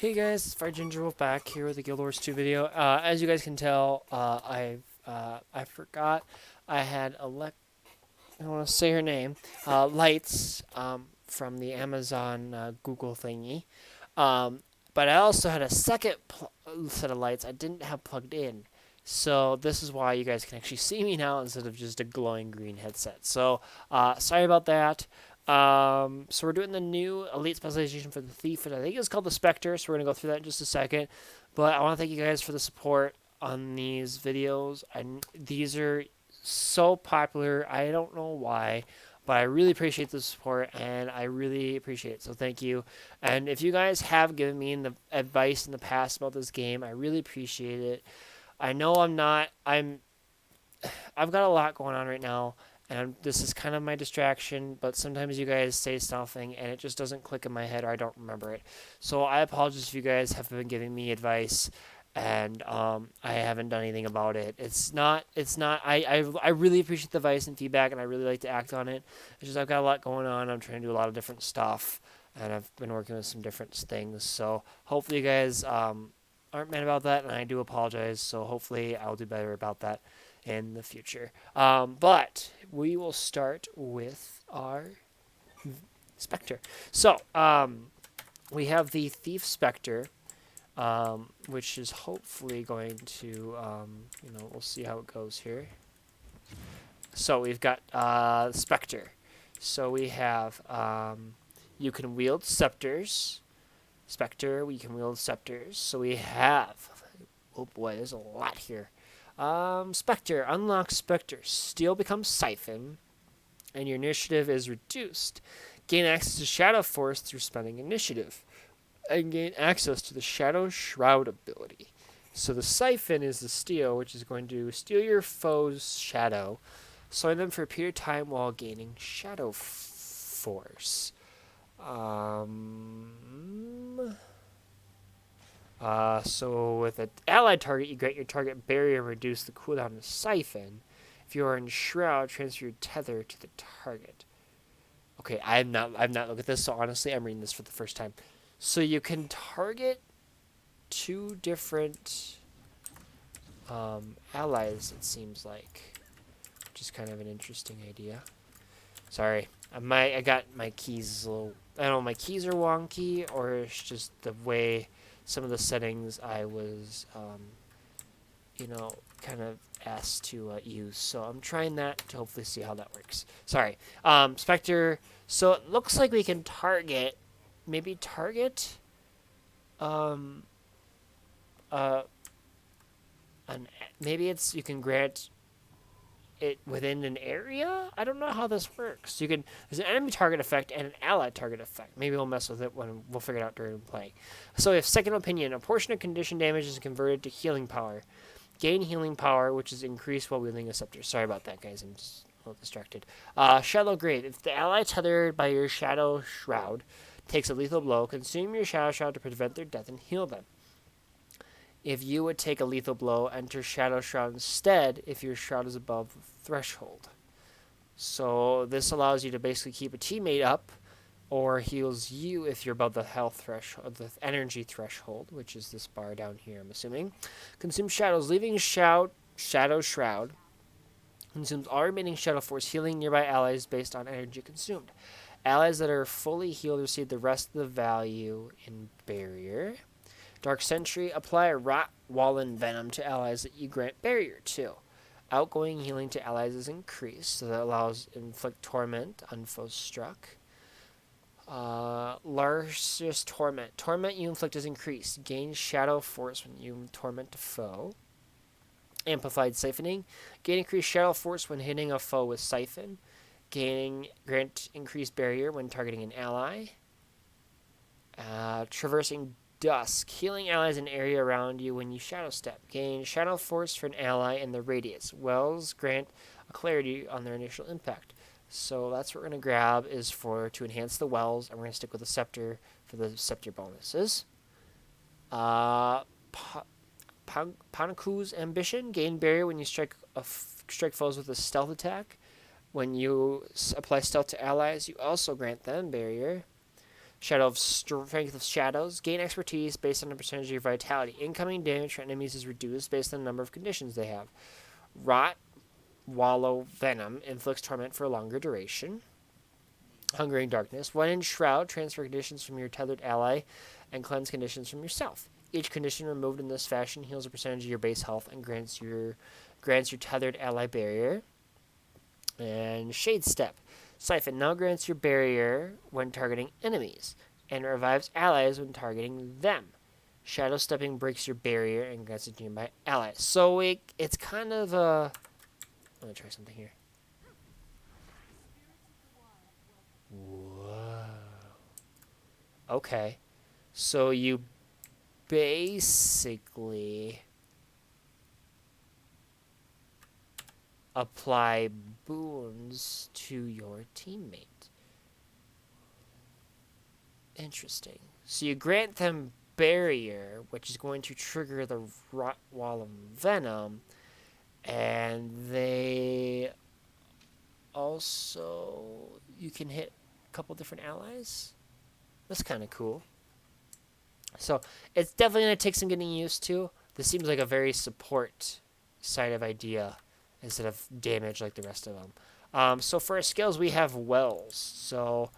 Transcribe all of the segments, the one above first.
Hey guys, it's Fire Ginger Wolf back here with the Guild Wars 2 video. As you guys can tell, I forgot I had I don't want to say her name, lights from the Amazon Google thingy. Um, but I also had a second set of lights I didn't have plugged in. So this is why you guys can actually see me now instead of just a glowing green headset. So sorry about that. So we're doing the new Elite Specialization for the Thief, and I think it's called the Spectre, so we're going to go through that in just a second. But I want to thank you guys for the support on these videos. These are so popular. I don't know why, but I really appreciate the support, and I really appreciate it. So thank you. And if you guys have given me the advice in the past about this game, I really appreciate it. I know I've got a lot going on right now, and this is kind of my distraction, but sometimes you guys say something and it just doesn't click in my head or I don't remember it. So I apologize if you guys have been giving me advice and I haven't done anything about it. I really appreciate the advice and feedback, and I really like to act on it. It's just I've got a lot going on. I'm trying to do a lot of different stuff, and I've been working with some different things. So hopefully you guys aren't mad about that, and I do apologize. So hopefully I'll do better about that in the future. But we will start with our Spectre. So we have the Thief Spectre, which is hopefully going to, we'll see how it goes here. So we've got Spectre. So we have, you can wield scepters. Spectre, we can wield scepters. So we have, oh boy, there's a lot here. Spectre, unlock Spectre. Steel becomes siphon, and your initiative is reduced. Gain access to Shadow Force through spending initiative, and gain access to the Shadow Shroud ability. So the siphon is the steel, which is going to steal your foe's shadow, slowing them for a period of time while gaining Shadow Force. So with an allied target, you grant your target barrier and reduce the cooldown of siphon. If you are in shroud, transfer your tether to the target. Okay, I've not looked at this, so honestly, I'm reading this for the first time. So you can target two different allies, it seems like, which is kind of an interesting idea. Sorry, I got my keys a little. I don't know, my keys are wonky, or it's just the way some of the settings I was, kind of asked to use. So I'm trying that to hopefully see how that works. Sorry. Spectre. So it looks like we can maybe target, maybe you can grant it within an area. I don't know how this works. There's an enemy target effect and an allied target effect. Maybe we'll mess with it when we'll figure it out during play. So we have second opinion. A portion of condition damage is converted to healing power. Gain healing power, which is increased while wielding a scepter. Sorry about that, guys. I'm just a little distracted. Shadow Grave. If the ally tethered by your Shadow Shroud takes a lethal blow, consume your Shadow Shroud to prevent their death and heal them. If you would take a lethal blow, enter Shadow Shroud instead if your Shroud is above the threshold. So this allows you to basically keep a teammate up, or heals you if you're above the health threshold, the energy threshold, which is this bar down here, I'm assuming. Consume shadows, leaving Shadow Shroud. Consumes all remaining Shadow Force, healing nearby allies based on energy consumed. Allies that are fully healed receive the rest of the value in Barrier. Dark Sentry, apply a Rot Wallen Venom to allies that you grant Barrier to. Outgoing healing to allies is increased, so that allows inflict torment on foes struck. Largest Torment. Torment you inflict is increased. Gain Shadow Force when you torment a foe. Amplified Siphoning. Gain increased Shadow Force when hitting a foe with Siphon. Grant increased Barrier when targeting an ally. Traversing Dusk. Healing allies in area around you when you shadowstep. Gain Shadow Force for an ally in the radius. Wells grant a clarity on their initial impact. So that's what we're going to grab is to enhance the wells, and we're going to stick with the Scepter for the Scepter bonuses. Panaku's Ambition. Gain Barrier when you strike foes with a stealth attack. When you apply stealth to allies, you also grant them Barrier. Shadow of Strength of Shadows. Gain expertise based on the percentage of your vitality. Incoming damage for enemies is reduced based on the number of conditions they have. Rot, Wallow, Venom inflicts torment for a longer duration. Hungering Darkness. When in Shroud, transfer conditions from your tethered ally and cleanse conditions from yourself. Each condition removed in this fashion heals a percentage of your base health and grants your tethered ally barrier. And Shadowstep. Siphon now grants your barrier when targeting enemies and revives allies when targeting them. Shadow stepping breaks your barrier and grants it to nearby allies. So it's kind of a... I'm going to try something here. Whoa. Okay. So you basically apply boons to your teammate. Interesting. So you grant them barrier, which is going to trigger the Rot Wall of Venom, and they also, you can hit a couple different allies. That's kind of cool. So it's definitely going to take some getting used to. This seems like a very support side of idea instead of damage like the rest of them. So for our skills, we have wells. So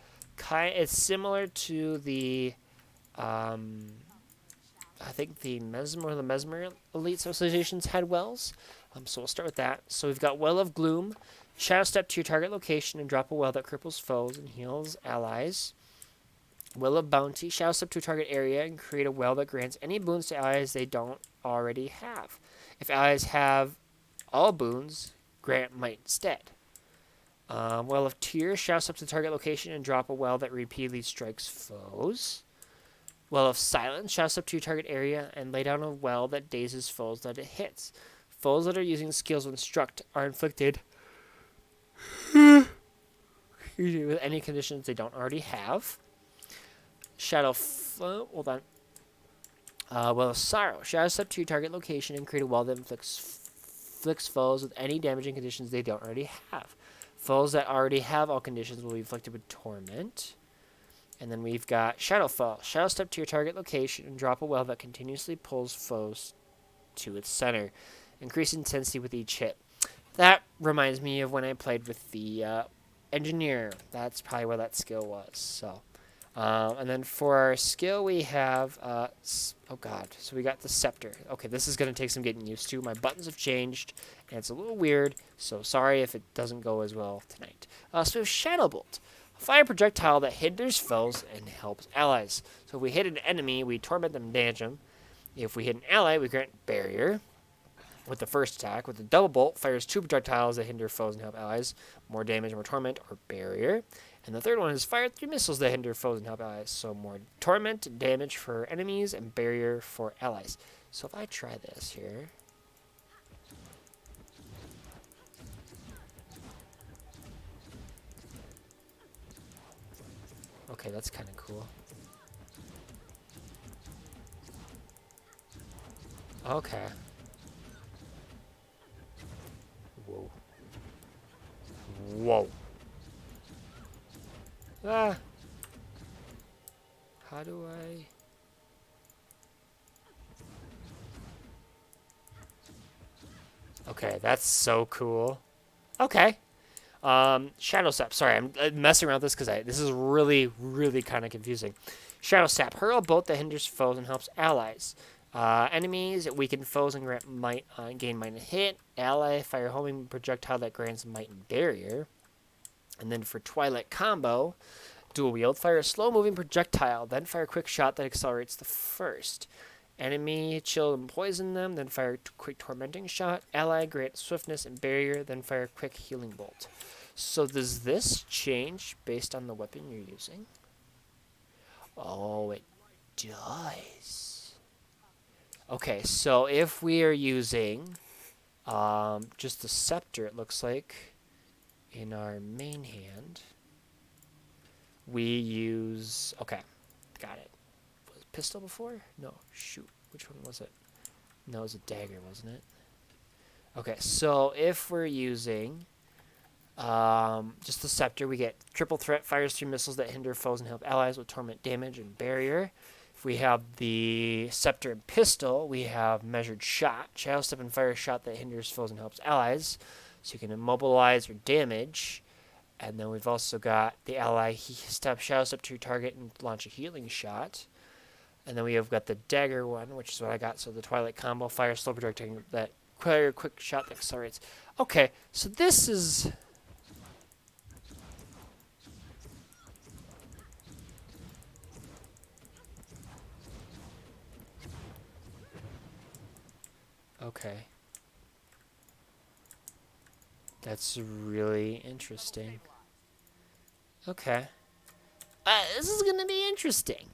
it's similar to the, I think the Mesmer Elite Specializations had wells. So we'll start with that. So we've got Well of Gloom. Shadow step to your target location and drop a well that cripples foes and heals allies. Well of Bounty. Shadow step to a target area and create a well that grants any boons to allies they don't already have. If allies have all boons, grant might instead. Well of Tears. Shadow step to the target location and drop a well that repeatedly strikes foes. Well of Silence. Shadow step to your target area and lay down a well that dazes foes that it hits. Foes that are using skills when struck are inflicted with any conditions they don't already have. Hold on. Well of Sorrow. Shadow step to your target location and create a well that inflicts foes with any damaging conditions they don't already have. Foes that already have all conditions will be inflicted with torment. And then we've got Shadowfall. Shadow step to your target location and drop a well that continuously pulls foes to its center. Increase intensity with each hit. That reminds me of when I played with the Engineer. That's probably where that skill was. So, and then for our skill we have, oh god, so we got the Scepter. Okay, this is going to take some getting used to. My buttons have changed, and it's a little weird, so sorry if it doesn't go as well tonight. So we have Shadow Bolt. A fire projectile that hinders foes and helps allies. So if we hit an enemy, we torment them and damage them. If we hit an ally, we grant barrier. With the first attack, with the double bolt, fires 2 projectiles that hinder foes and help allies. More damage, more torment, or barrier. And the third one is fire 3 missiles that hinder foes and help allies. So more torment, damage for enemies, and barrier for allies. So if I try this here. Okay, that's kind of cool. Okay. Whoa. Whoa. Ah. How do I... Okay, that's so cool. Okay. Shadow Sap. Sorry, I'm messing around with this because this is really, really kind of confusing. Shadow Sap. Hurl a bolt that hinders foes and helps allies. Enemies weaken foes and grant might, gain might and hit. Ally fire homing projectile that grants might and barrier. And then for Twilight combo, dual wield, fire a slow moving projectile, then fire a quick shot that accelerates the first. Enemy chill and poison them, then fire a quick tormenting shot. Ally grant swiftness and barrier, then fire a quick healing bolt. So does this change based on the weapon you're using? Oh, it does. Okay, so if we are using just the Scepter, it looks like, in our main hand, we use... Okay, got it. Was it pistol before? No, shoot. Which one was it? No, it was a dagger, wasn't it? Okay, so if we're using Just the Scepter, we get triple threat, fires 3 missiles that hinder foes and help allies with torment damage and barrier. If we have the Scepter and Pistol, we have measured shot, shadowstep and fire shot that hinders foes and helps allies. So you can immobilize or damage. And then we've also got the ally shadowstep to your target and launch a healing shot. And then we have got the dagger one, which is what I got. So the Twilight combo, fire slow projecting that quick shot that accelerates. Okay, so this is. Okay. That's really interesting. Okay. This is gonna be interesting.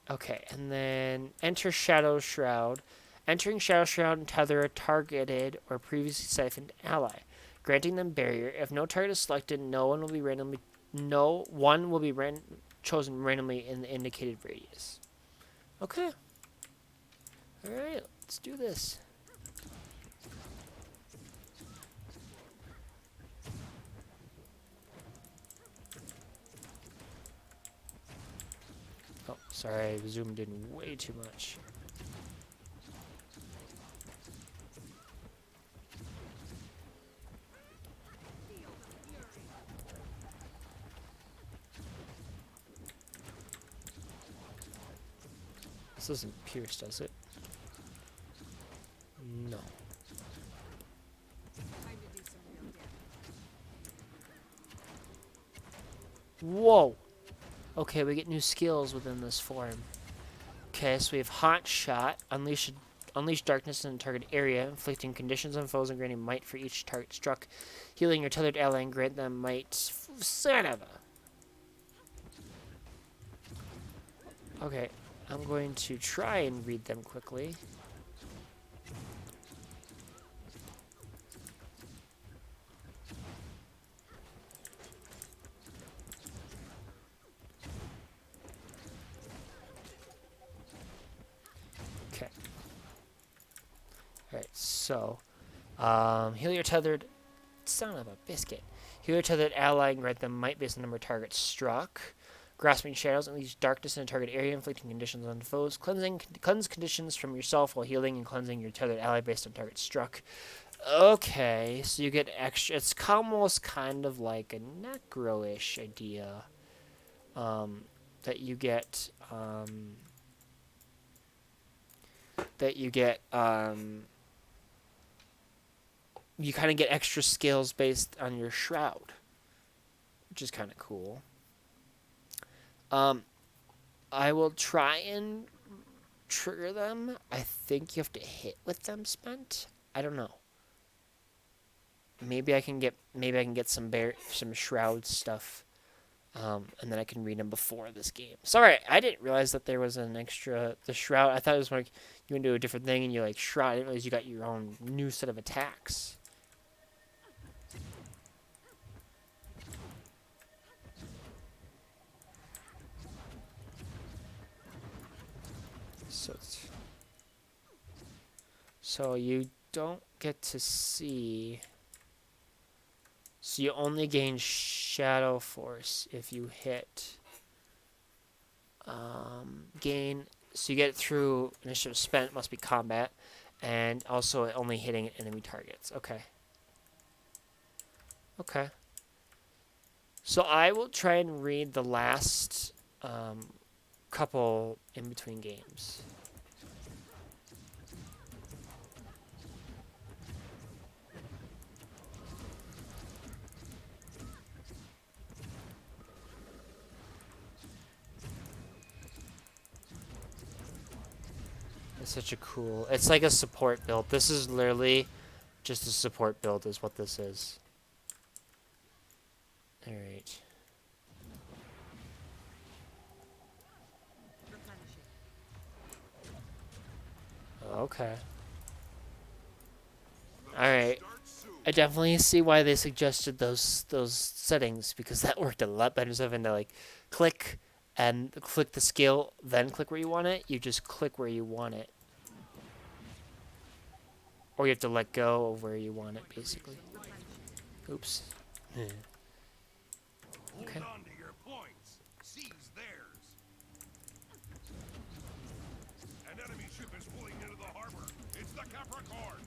Okay, and then enter Shadow Shroud. Entering Shadow Shroud and tether a targeted or previously siphoned ally, granting them barrier. If no target is selected, no one will be chosen randomly in the indicated radius. Okay. All right, let's do this. Oh, sorry, I zoomed in way too much. This doesn't pierce, does it? No. Whoa! Okay, we get new skills within this form. Okay, so we have Hot Shot, Unleash darkness in a target area, inflicting conditions on foes and granting might for each target struck, healing your tethered ally and grant them might. Son of a. Okay, I'm going to try and read them quickly. Okay. Alright, so, heal your tethered. Son of a biscuit. Heal your tethered ally and grant them might based on the number of targets struck. Grasping shadows unleash darkness in a target area, inflicting conditions on foes. Cleanse conditions from yourself while healing and cleansing your tethered ally based on target struck. Okay, so you get extra. It's almost kind of like a necro-ish idea. That you get. You kind of get extra skills based on your shroud, which is kind of cool. I will try and trigger them. I think you have to hit with them spent. I don't know. Maybe I can get some shroud stuff, and then I can read them before this game. Sorry, I didn't realize that there was an extra the shroud. I thought it was like you went to a different thing and you like shroud. I didn't realize you got your own new set of attacks. So you don't get to see. So you only gain Shadow Force if you hit. So you get it through initiative spent, must be combat, and also only hitting enemy targets. Okay. Okay. So I will try and read the last couple in between games. It's such a cool. It's like a support build. This is literally just a support build, is what this is. All right. Okay. Alright. I definitely see why they suggested those settings, because that worked a lot better than having to like click and click the skill, then click where you want it. You just click where you want it. Or you have to let go of where you want it, basically. Oops. Okay. Hold on to your points. Seize theirs. An enemy ship is pulling into the harbor. It's the Capricorn.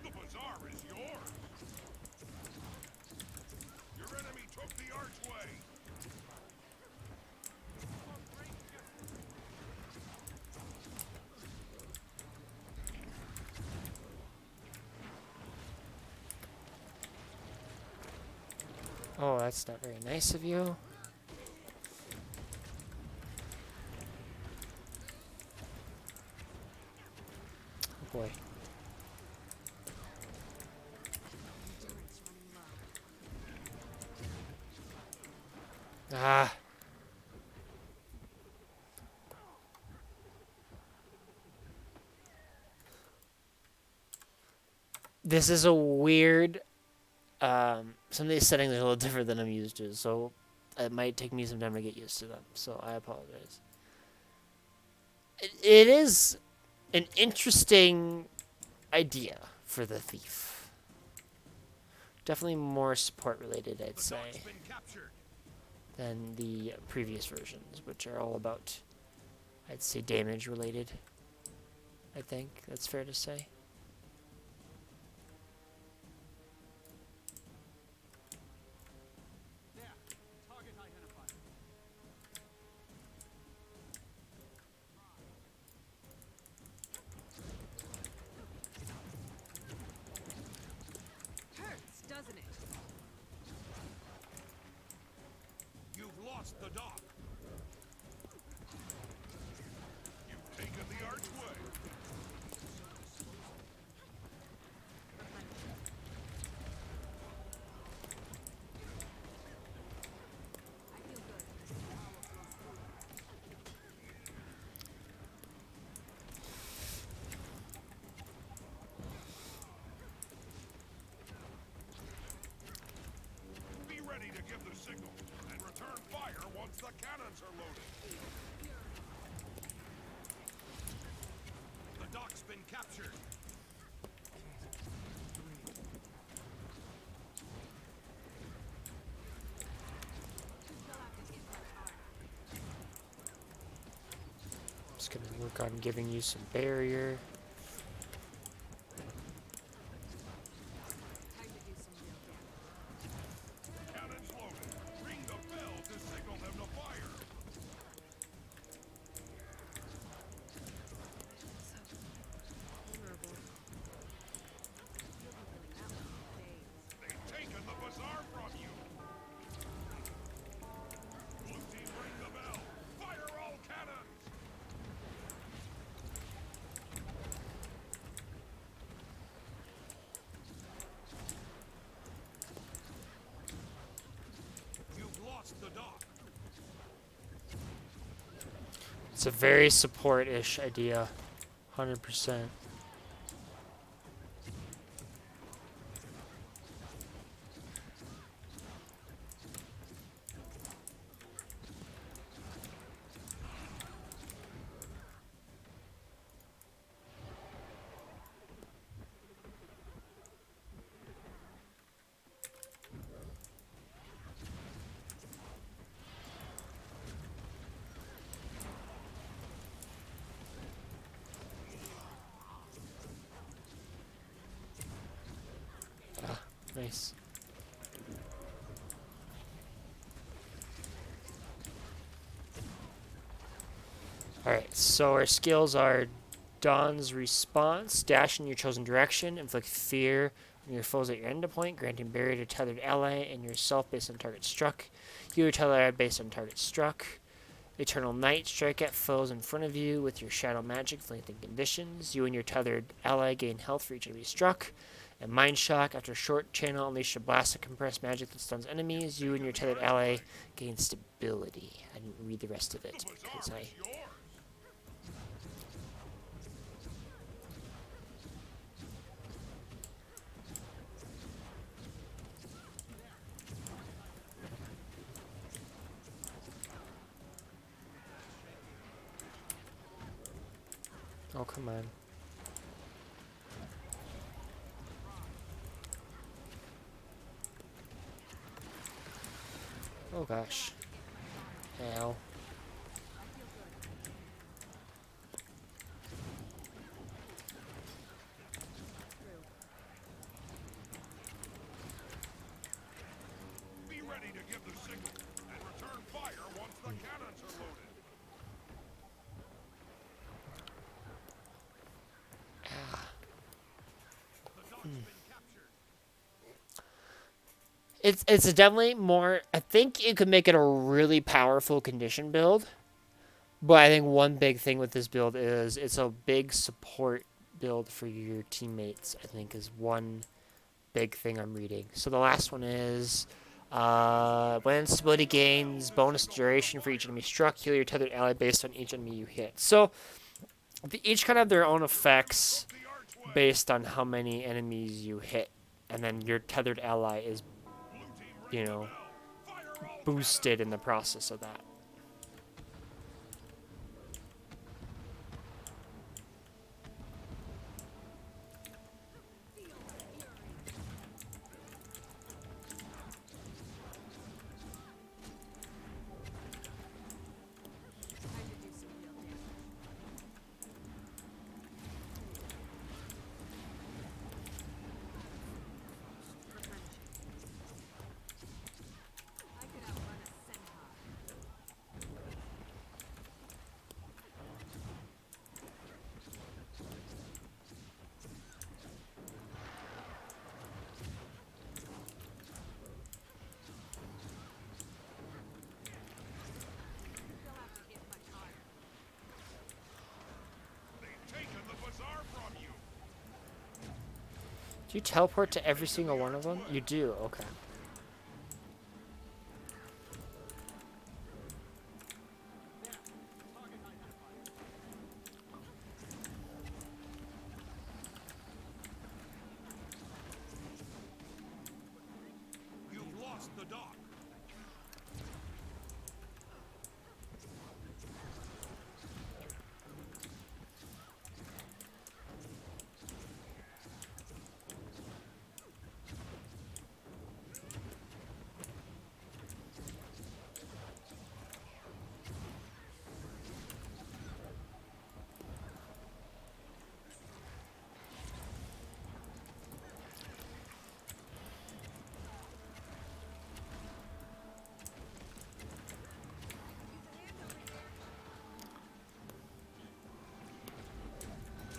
The bazaar is yours. Your enemy took the archway. Oh, that's not very nice of you. Oh boy. Ah. This is a weird, some of these settings are a little different than I'm used to, so it might take me some time to get used to them, so I apologize. It is an interesting idea for the thief. Definitely more support related, I'd say, than the previous versions, which are all about, I'd say, damage related. I think that's fair to say. Doesn't it? You've lost the dock. You've taken the archway. I feel good. Be ready to give the signal and return fire once the cannons are loaded. The dock's been captured. Just gonna work on giving you some barrier. Time to do some real damage. Cannons loaded. Ring the bell to signal them to fire. Vulnerable. You'll be feeling that one for days. They've taken the bazaar from you. Blue team, ring the bell. Fire all cannons. You've lost the dock. It's a very support-ish idea, 100%. Nice. Alright, so our skills are Dawn's Response, dash in your chosen direction, inflict fear on your foes at your end point, granting barrier to tethered ally and yourself based on target struck. You or tethered ally based on target struck. Eternal Night, strike at foes in front of you with your shadow magic, lengthening conditions. You and your tethered ally gain health for each enemy struck. And Mind Shock, after a short channel, unleash a blast of compressed magic that stuns enemies. You and your tethered ally gain stability. I didn't read the rest of it because I... Oh, come on. Oh gosh. Ow. Be ready to give the signal and return fire once the cannons are loaded. The dock's been captured. It's a definitely more. I think you could make it a really powerful condition build, but I think one big thing with this build is it's a big support build for your teammates. I think is one big thing I'm reading. So the last one is when stability gains bonus duration for each enemy struck, heal your tethered ally based on each enemy you hit. So each kind of have their own effects The archway. based on how many enemies you hit, and then your tethered ally is, Blue team you ring the know, bell. Fire all boosted in the process of that. Time to do some real damage. Replenishing. I could outrun a centaur. You'll have to hit much harder. They've taken the bazaar from you. Do you teleport to every single one of them? You do. Okay. You've lost the dock.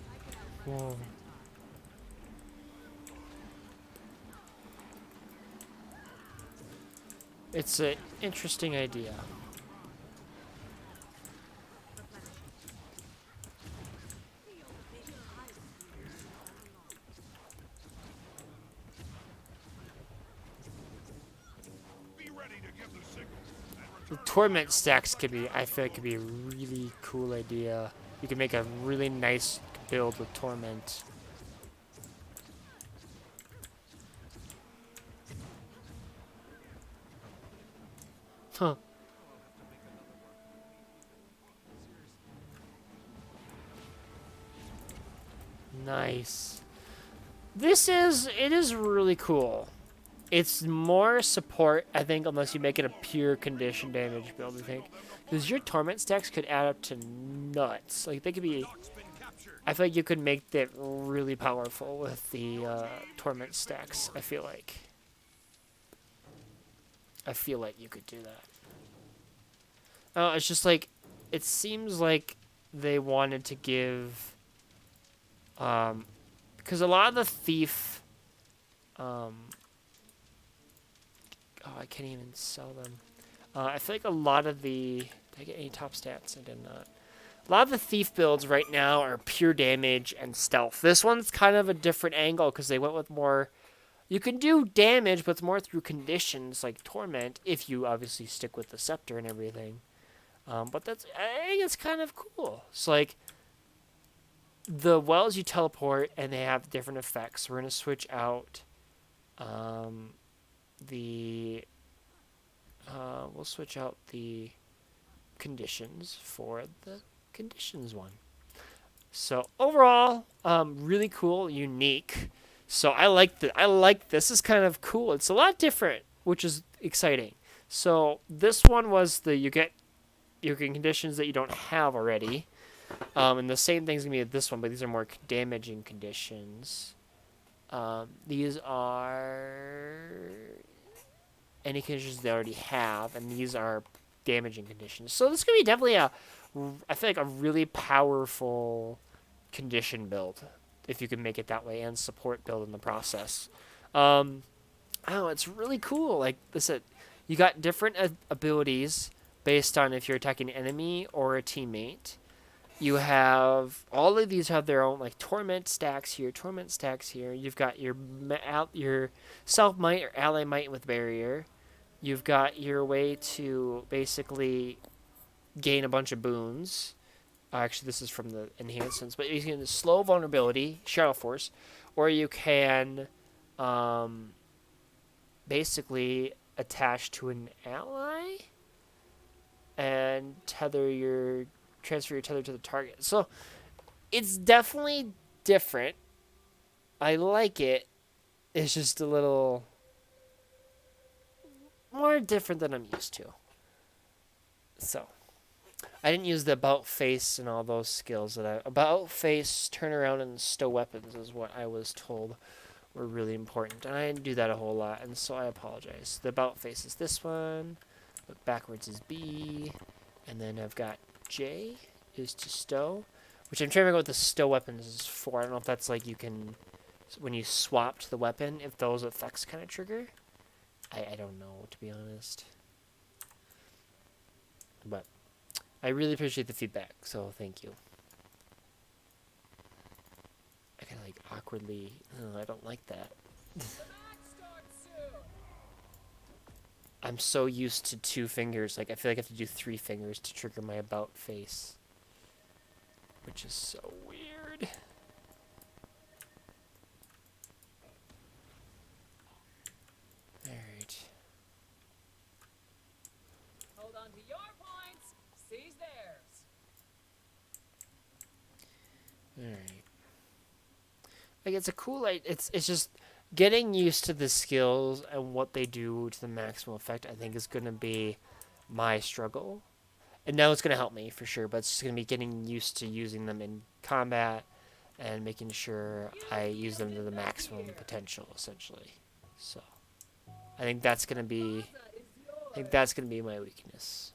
I could outrun a Whoa. centaur. It's an interesting idea. Replenishing. Feel the big hive spheres all along. Be ready to give the signal and The return torment fire stacks once the could be, I cannons feel are like, could be a loaded. really cool idea. You can make a really nice build with torment. Huh. Nice. It is really cool. It's more support, I think, unless you make it a pure condition damage build, I think. Because your torment stacks could add up to nuts. Like, they could be. Dock's been captured. I feel like you could make that really powerful with the torment stacks, I feel like. I feel like you could do that. Oh, it's just like. It seems like they wanted to give. Because a lot of the thief. Oh, I can't even sell them. I feel like a lot of the. Did I get any top stats? I did not. A lot of the thief builds right now are pure damage and stealth. This one's kind of a different angle because they went with more. You can do damage, but it's more through conditions like torment if you obviously stick with the scepter and everything. But I think it's kind of cool. It's like the wells you teleport and they have different effects. We're gonna switch out the we'll switch out the conditions for the conditions one. So overall, really cool, unique. So I like the I like this is kind of cool. It's a lot different, which is exciting. So this one was the you get conditions that you don't have already. And the same thing's gonna be with this one, but these are more damaging conditions. These are any conditions they already have, and these are damaging conditions. So this is gonna be definitely I feel like a really powerful condition build, if you can make it that way, and support build in the process. I don't know, it's really cool. Like I said, you got different abilities based on if you're attacking an enemy or a teammate. You have all of these have their own like torment stacks here, torment stacks here. You've got your self might or ally might with barrier. You've got your way to basically gain a bunch of boons. Actually, this is from the enhancements, but you can slow vulnerability, shadow force, or you can um, basically attach to an ally and transfer your tether to the target. So it's definitely different. I like it. It's just a little more different than I'm used to. So I didn't use the about face and all those skills about face, turn around, and stow weapons is what I was told were really important, and I didn't do that a whole lot, and so I apologize. The about face is this one, look backwards is B, and then I've got J is to stow, which I'm trying to figure out what the stow weapons is for. I don't know if that's like you can, when you swapped the weapon, if those effects kind of trigger. I don't know, to be honest. But I really appreciate the feedback, so thank you. I kind of like awkwardly, oh, I don't like that. I'm so used to 2 fingers, like I feel like I have to do 3 fingers to trigger my about face. Which is so weird. Alright. Hold on to your points. Seize theirs. Alright. Like it's a cool it's just getting used to the skills and what they do to the maximum effect, I think is gonna be my struggle. And now it's gonna help me for sure, but it's just gonna be getting used to using them in combat and making sure I use them to the maximum potential essentially. So I think that's gonna be my weakness.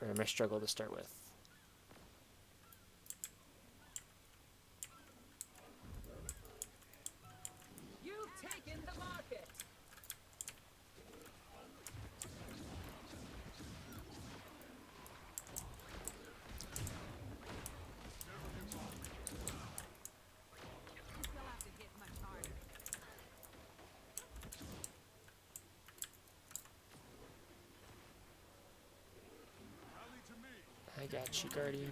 Or my struggle to start with. You've taken the market. You'll have to hit much harder. Rally to me. I got you, Guardian.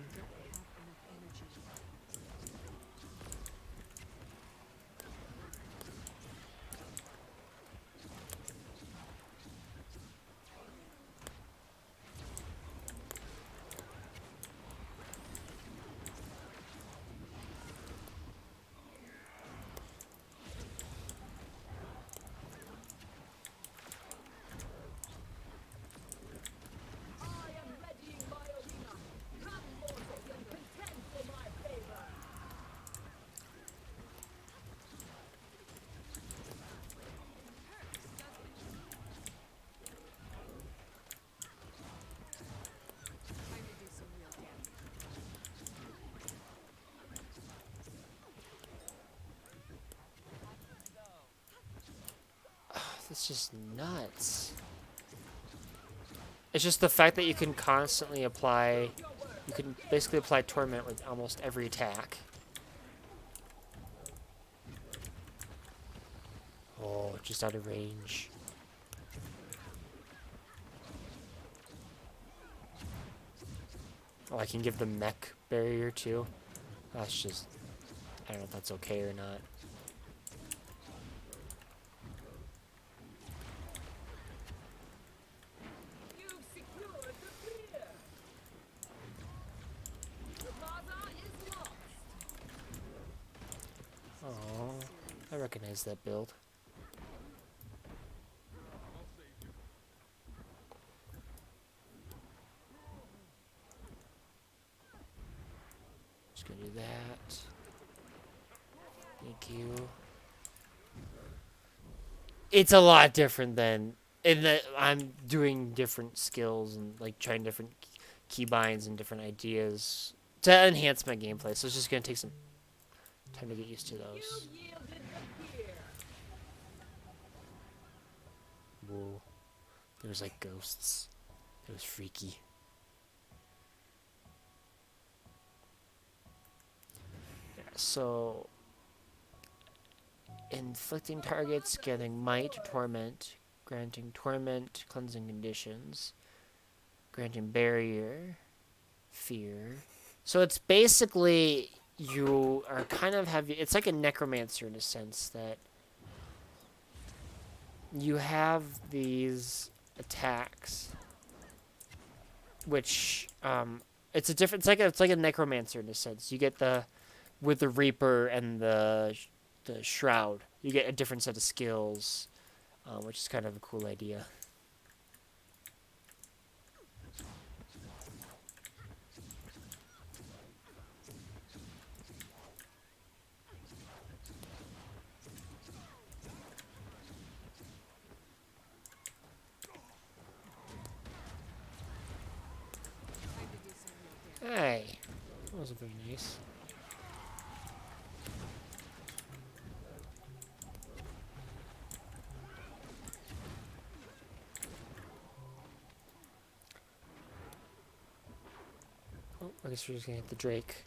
I am readying my arena. Come mortals and contend for my favor. I will do some real damage. That's just nuts. It's just the fact that you can constantly apply, you can basically apply torment with almost every attack. Oh, just out of range. Oh, I can give the mech barrier too. That's just, I don't know if that's okay or not. You've secured the clear. The plaza is lost. recognize that build. Just gonna do that. Thank you. It's a lot different than in that I'm doing different skills and like trying different keybinds and different ideas to enhance my gameplay. So it's just gonna take some time to get used to those. You yielded the fear. Whoa. There's like ghosts. It was freaky. Yeah, so inflicting targets, getting might, torment, granting torment, cleansing conditions, granting barrier, fear. So it's basically you are kind of heavy. It's like a necromancer in a sense that you have these attacks, which it's a different. It's like a necromancer in a sense. You get the with the Reaper and the Shroud. You get a different set of skills, which is kind of a cool idea. Hey, that wasn't very nice. Oh, I guess we're just gonna hit the Drake.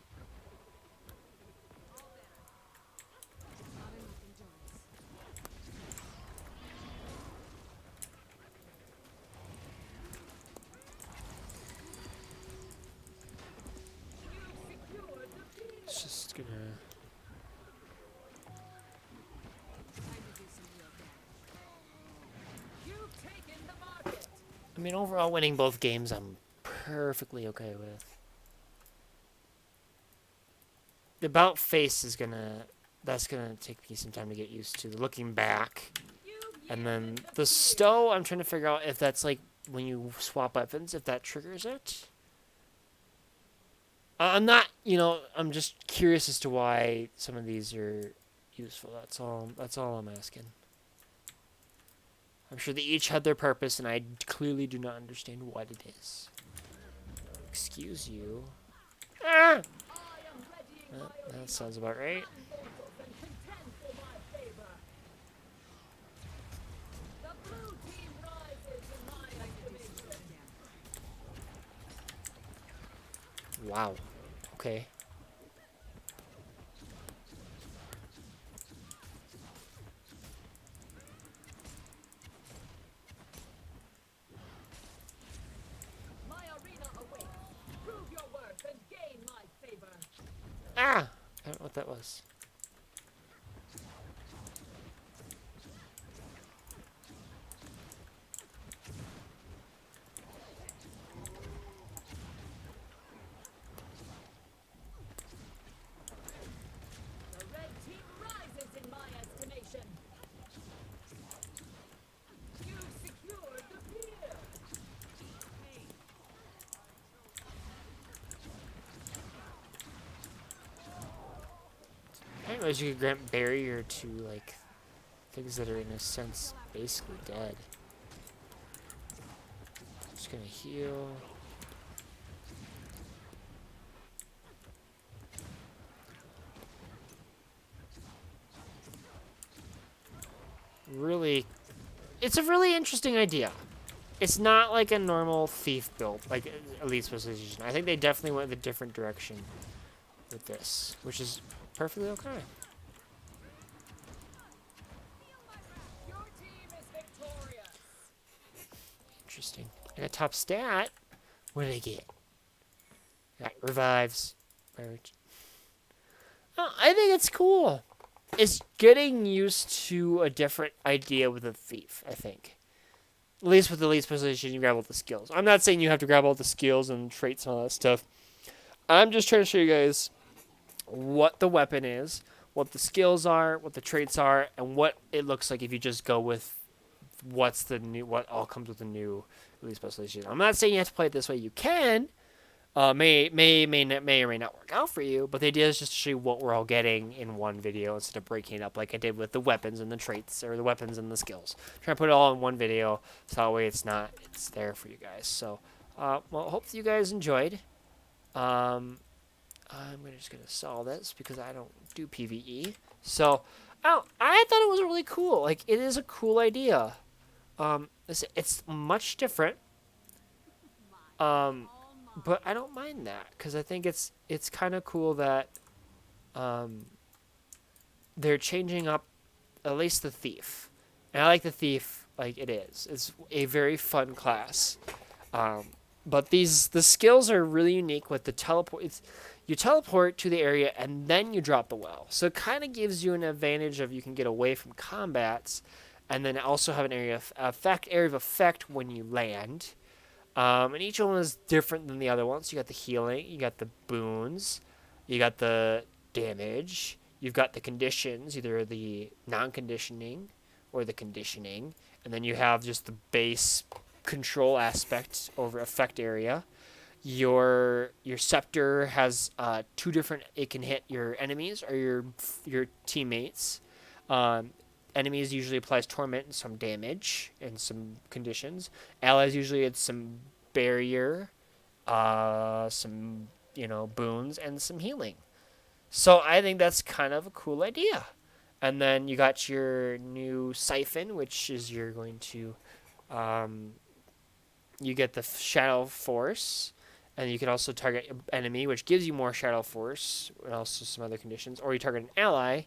It's just gonna. You've taken the market. I mean, overall, winning both games, I'm perfectly okay with. The about face is gonna. That's gonna take me some time to get used to. Looking back, and then the stow, I'm trying to figure out if that's like when you swap weapons, if that triggers it. I'm not, I'm just curious as to why some of these are useful. That's all I'm asking. I'm sure they each had their purpose, and I clearly do not understand what it is. Excuse you. Ah! That sounds about right. Wow. Okay. My arena awaits. Prove your worth and gain my favor. Ah! I don't know what that was. The red team rises in my estimation. You've secured the field. I didn't realize you could grant barrier to, like, things that are, in a sense, basically dead. Just gonna heal. Really, it's a really interesting idea. It's not like a normal thief build, like Elite Specialization. I think they definitely went a different direction with this, which is perfectly okay. Your team is victorious. Interesting. I got top stat. What did I get? Got revives. Oh, I think it's cool. It's getting used to a different idea with a thief, I think. At least with the Elite Specialization, you grab all the skills. I'm not saying you have to grab all the skills and traits and all that stuff. I'm just trying to show you guys what the weapon is, what the skills are, what the traits are, and what it looks like if you just go with what all comes with the new Elite Specialization. I'm not saying you have to play it this way. You can. May or may not work out for you, but the idea is just to show you what we're all getting in one video instead of breaking it up like I did with the weapons and the traits, or the weapons and the skills. Try to put it all in one video so that way it's there for you guys. So, well, hopefully you guys enjoyed. I'm just gonna solve this because I don't do PvE. So, I thought it was really cool. Like, it is a cool idea. It's much different. But I don't mind that because I think it's kind of cool that they're changing up at least the thief, and I like the thief like it is. It's a very fun class. But the skills are really unique with the teleport. You teleport to the area and then you drop the well, so it kind of gives you an advantage of you can get away from combats, and then also have an area of effect when you land. And each one is different than the other ones. You got the healing, you got the boons, you got the damage, you've got the conditions, either the non-conditioning or the conditioning, and then you have just the base control aspect over effect area. Your scepter has two different. It can hit your enemies or your teammates. Enemies usually applies torment and some damage and some conditions. Allies usually it's some barrier, some boons and some healing. So I think that's kind of a cool idea. And then you got your new siphon, which is you're going to, you get the shadow force, and you can also target an enemy, which gives you more shadow force, and also some other conditions. Or you target an ally.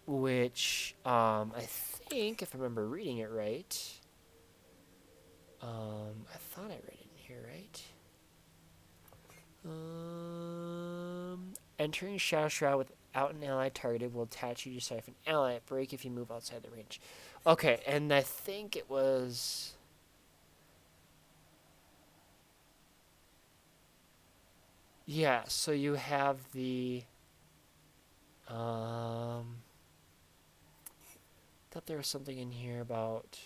Which I think, if I remember reading it right, I thought I read it in here right. Entering Shadow Shroud without an ally targeted will attach you to siphon ally at break if you move outside the range. Okay, and I think it was. Yeah, so you have the. Thought there was something in here about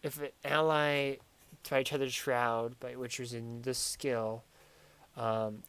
if an ally by Tethered Shroud, by which is in this skill,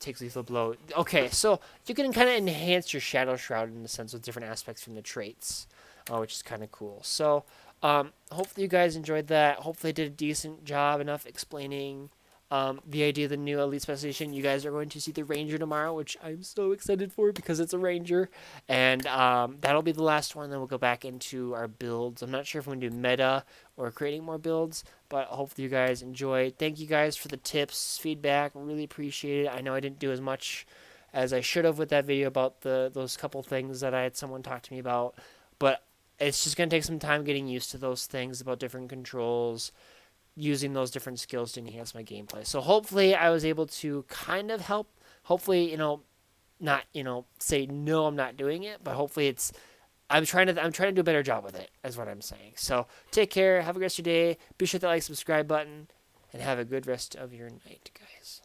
takes lethal blow. Okay, so you can kind of enhance your Shadow Shroud in the sense with different aspects from the traits, which is kind of cool. So hopefully you guys enjoyed that. Hopefully I did a decent job enough explaining the idea of the new Elite Specialization. You guys are going to see the Ranger tomorrow, which I'm so excited for because it's a Ranger. And that'll be the last one. Then we'll go back into our builds. I'm not sure if we're going to do meta or creating more builds, but hopefully you guys enjoyed. Thank you guys for the tips, feedback. Really appreciate it. I know I didn't do as much as I should have with that video about those couple things that I had someone talk to me about. But it's just going to take some time getting used to those things about different controls, using those different skills to enhance my gameplay. So hopefully I was able to kind of help. Hopefully, not, say no, I'm not doing it, but hopefully I'm trying to do a better job with it, is what I'm saying. So take care, have a good rest of your day. Be sure to like, subscribe button, and have a good rest of your night, guys.